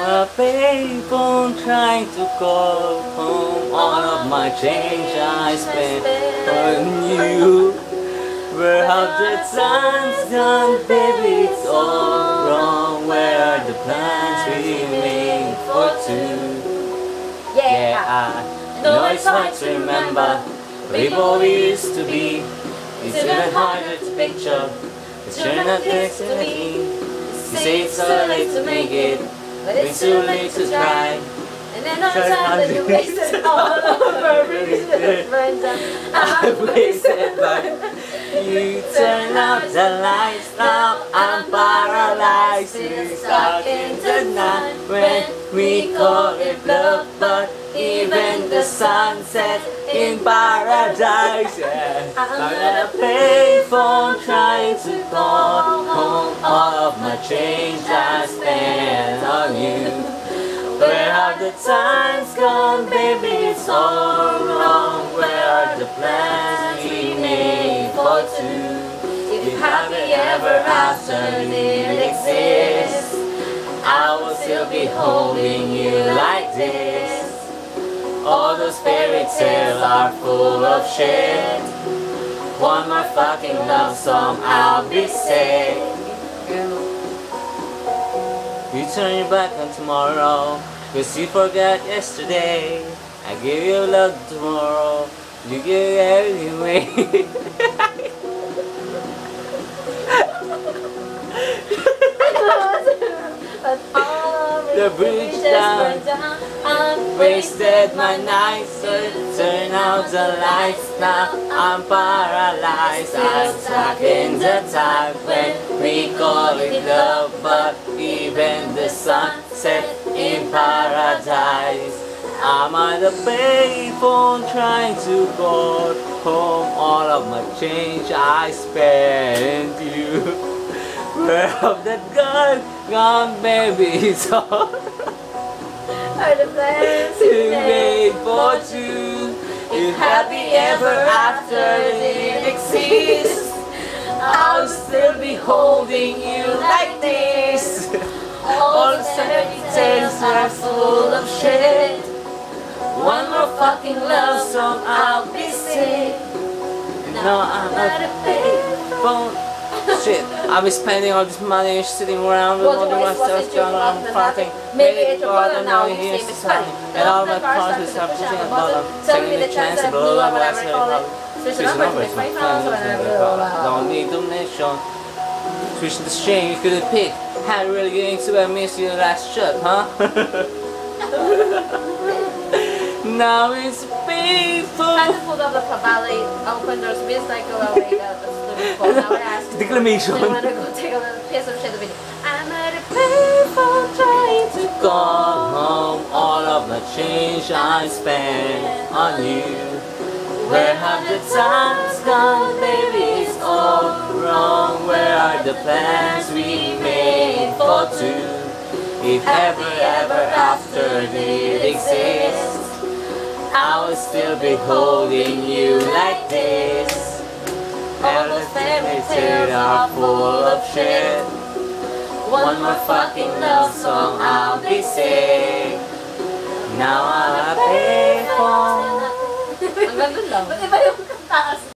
a payphone trying to call home. All of my change I spent on you. Where have the times gone, baby? It's all wrong. Where are the plans we made for two? Yeah, I know it's hard to remember people we used to be. It's even harder to picture. It's sure not next to me. You say it's so late to make it, but it's too late to try. And then on time that you wasted all of our reasons, friends, I've wasted mine. You turn out the lights, now I'm paralyzed. We're stuck in the night when we call it love, but even the sun sets in paradise. Yeah. I'm at a payphone trying to call home. All of my change I spent on you. Where have the times gone, baby? It's all wrong. Where are the plans we made for two? If happy ever after didn't exist, I will still be holding you like this. All those fairy tales are full of shit. One more fucking love song, I'll be sick. You turn your back on tomorrow, cause you forgot yesterday. I give you love tomorrow, you give it anyway. The bridge down, wasted my nights, turn out the lights, now I'm paralyzed. I'm stuck in the time when we call it love, but even the sun set in paradise. I'm on the payphone trying to call home. All of my change I spent you. Where have that gone, baby? It's all are the plans we made for two. If happy ever after didn't exist, I'll still be holding you like this. All the fairy tales are full of shit. One more fucking love song, I'll be sick. Now I'm at a payphone. Shit, I'll be spending all this money sitting around with all the myself down on farting. Maybe it's bottom now you hear something. And all my cars are pushing at bottom. Taking me the chance to blow up whatever I call it. Switch the numbers, my friends, don't need donation. Switch the string, you couldn't pick. How you really getting to I miss your last shot, huh? Now it's painful. Kind of pulled up the ballet, open doors, midnight go away. Now we're asking. Declamation. I want to go take a little piece of shit video. I'm at a payphone trying to Gone home, all of the change I spent on you. Where have the times gone, baby? It's all wrong. Where are the plans we made for two? If ever after did exist, I will still be holding you like this. All the fairy tales are full of shit. One more fucking love song, I'll be sick. Now I'm a payphone. Ang ganda lang. Ba't iba yung taas?